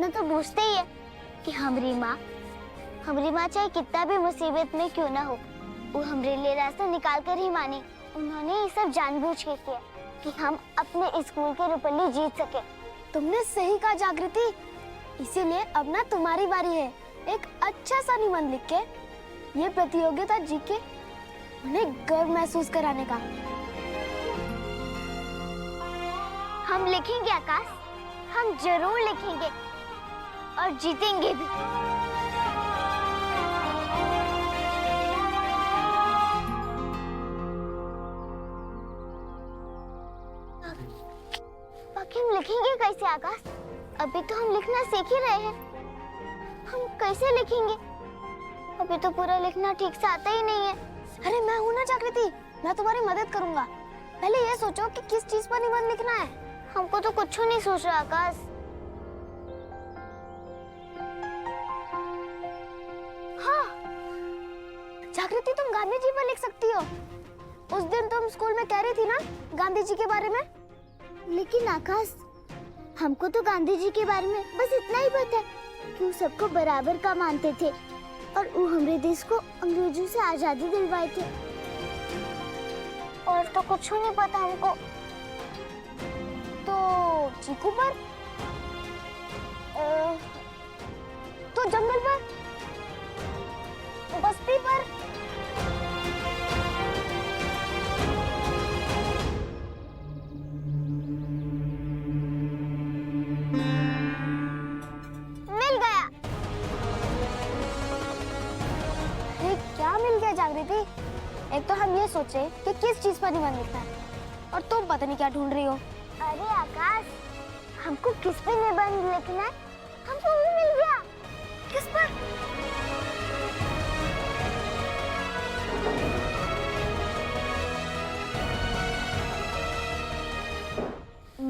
इतना तो पूछते ही है कि हमारी माँ चाहे कितना भी मुसीबत में क्यों ना हो, वो हमारे लिए रास्ता निकाल कर ही मानी। उन्होंने ये सब जानबूझ के किया कि हम अपने स्कूल के रुपये जीत सके। तुमने सही कहा जागृति, इसीलिए अब ना तुम्हारी बारी है एक अच्छा सा निबंध लिख के ये प्रतियोगिता जीत के उन्हें गर्व महसूस कराने का। हम लिखेंगे आकाश, हम जरूर लिखेंगे और जीतेंगे भी। बाकी हम लिखेंगे कैसे आकाश? अभी तो हम लिखना सीख ही रहे हैं, हम कैसे लिखेंगे? अभी तो पूरा लिखना ठीक से आता ही नहीं है। अरे मैं हूं ना जागृति, मैं तुम्हारी मदद करूंगा। पहले ये सोचो कि किस चीज पर निबंध लिखना है। हमको तो कुछ नहीं सोच रहा आकाश। हाँ, जागृति तुम गांधी जी पर लिख सकती हो। उस दिन तुम स्कूल में कह रही थी ना गांधी जी के बारे में। लेकिन आकाश, हमको तो गांधी जी के बारे में बस इतना ही पता है कि वो सबको बराबर का मानते थे और वो हमारे देश को अंग्रेजों से आजादी दिलवाए थे। और तो कुछ नहीं पता हमको। तो चीकू पर, तो जंगल पर, बस्ती पर, मिल गया। अरे क्या मिल गया जागृति? एक तो हम ये सोचे कि किस चीज पर निबंध लिखना है और तुम पता नहीं क्या ढूंढ रही हो। अरे आकाश, हमको किस पे निबंध लिखना है हमको भी मिल गया। किस पर?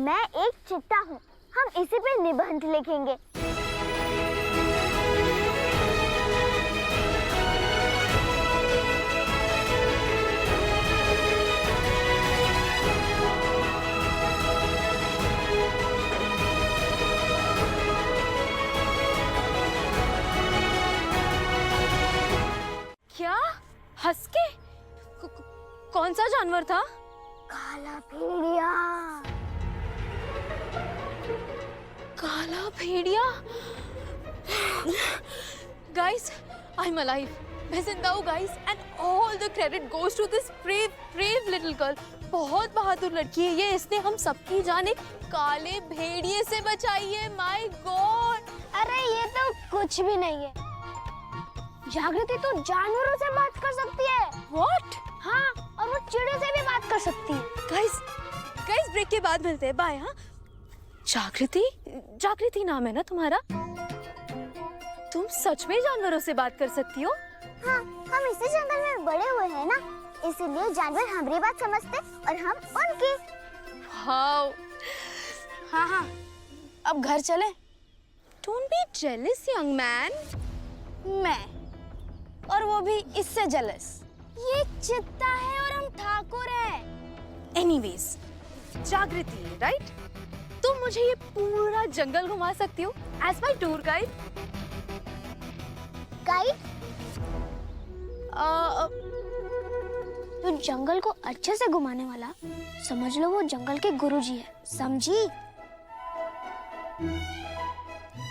मैं एक चिट्टा हूँ, हम इसी पे निबंध लिखेंगे। क्या? हस्के? कौन सा जानवर था? काला भेड़िया। काला भेड़िया? Guys, I'm alive. मैं जिंदा हूँ guys, and all the credit goes to this brave little girl. बहुत बहादुर लड़की है ये, इसने हम सबकी जान एक काले भेड़िए से बचाई है। My God! अरे ये तो कुछ भी नहीं है। जागृति तो जानवरों से बात कर सकती है। What? हाँ, और वो चिड़ियों से भी बात कर सकती है। Guys, ब्रेक के बाद मिलते हैं। बाय। हाँ, जागृति नाम है ना तुम्हारा? तुम सच में जानवरों से बात कर सकती हो? हाँ, हम इसी जंगल में बड़े हुए हैं ना, इसीलिए जानवर हमारी बात समझते और हम उनकी। वाओ। हाँ, अब घर चले। Don't be jealous, young man. मैं, और वो भी इससे जेलस। ये चित्ता है और हम ठाकुर हैं। Anyways, जागृति, right? तुम मुझे ये पूरा जंगल घुमा सकती हो as my tour guide? Guide? जो जंगल को अच्छे से घुमाने वाला, समझ लो वो जंगल के गुरुजी है, समझी?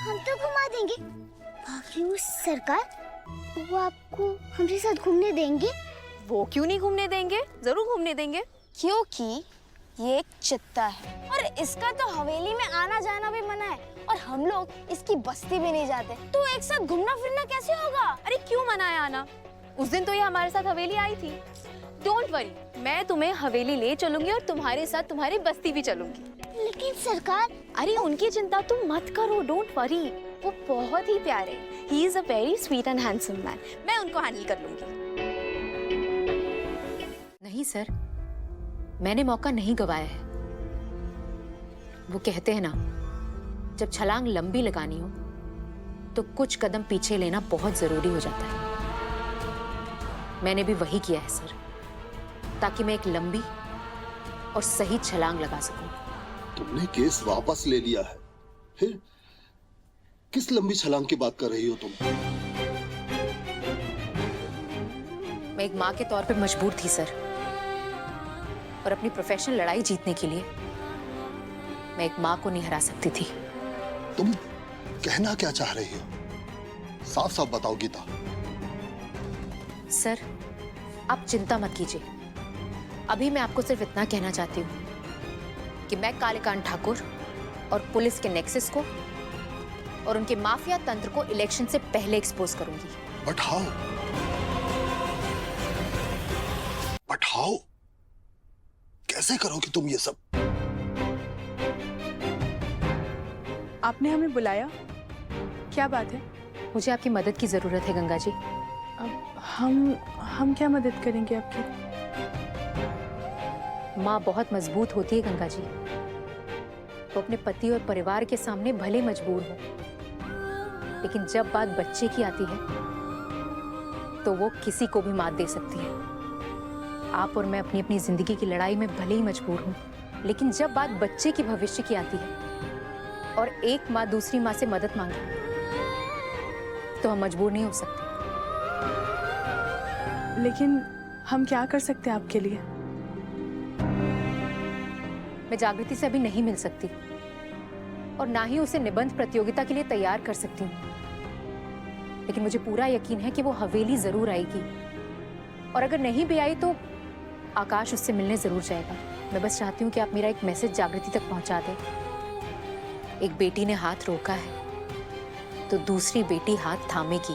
हम तो घुमा देंगे। बाकी वो सरकार, वो आपको हमारे साथ घूमने देंगे? वो क्यों नहीं घूमने देंगे? जरूर घूमने देंगे। क्योंकि ये एक चित्ता है और इसका तो हवेली में आना जाना भी मना है और हम लोग इसकी बस्ती भी नहीं जाते, तो एक साथ घूमना फिरना कैसे होगा? अरे क्यों मना है आना? उस दिन तो ये हमारे साथ हवेली आई थी। डोंट वरी, मैं तुम्हें हवेली ले चलूंगी और तुम्हारे साथ तुम्हारी बस्ती भी चलूंगी। लेकिन सरकार, अरे उनकी चिंता तुम मत करो, डोंट वरी। वो बहुत ही प्यारे, he is a very sweet and handsome man. मैं उनको हैंडल कर लूंगी। नहीं सर, मैंने मौका नहीं गवाया है। वो कहते हैं ना, जब छलांग लंबी लगानी हो तो कुछ कदम पीछे लेना बहुत जरूरी हो जाता है। मैंने भी वही किया है सर, ताकि मैं एक लंबी और सही छलांग लगा सकूं। तुमने केस वापस ले लिया है, फिर किस लंबी छलांग की बात कर रही हो तुम? मैं एक माँ के तौर पे मजबूर थी सर, और अपनी प्रोफेशनल लड़ाई जीतने के लिए मैं एक माँ को नहीं हरा सकती थी। तुम कहना क्या चाह रही हो? साफ साफ बताओ गीता। सर आप चिंता मत कीजिए, अभी मैं आपको सिर्फ इतना कहना चाहती हूँ कि मैं कालेकांत ठाकुर और पुलिस के नेक्सस को और उनके माफिया तंत्र को इलेक्शन से पहले एक्सपोज करूंगी। But how? But how? कैसे करोगी तुम ये सब? आपने हमें बुलाया, क्या बात है? मुझे आपकी मदद की जरूरत है गंगा जी। अब हम क्या मदद करेंगे आपकी? माँ बहुत मजबूत होती है गंगा जी, वो अपने पति और परिवार के सामने भले मजबूर हो, लेकिन जब बात बच्चे की आती है तो वो किसी को भी मात दे सकती है। आप और मैं अपनी अपनी जिंदगी की लड़ाई में भले ही मजबूर हूं, लेकिन जब बात बच्चे की भविष्य की आती है और एक माँ दूसरी माँ से मदद मांगे तो हम मजबूर नहीं हो सकते। लेकिन हम क्या कर सकते हैं आपके लिए? मैं जागृति से अभी नहीं मिल सकती और ना ही उसे निबंध प्रतियोगिता के लिए तैयार कर सकती हूँ, लेकिन मुझे पूरा यकीन है कि वो हवेली जरूर आएगी, और अगर नहीं भी आई तो आकाश उससे मिलने जरूर जाएगा। मैं बस चाहती हूँ कि आप मेरा एक मैसेज जागृति तक पहुँचा दें। एक बेटी ने हाथ रोका है तो दूसरी बेटी हाथ थामेगी।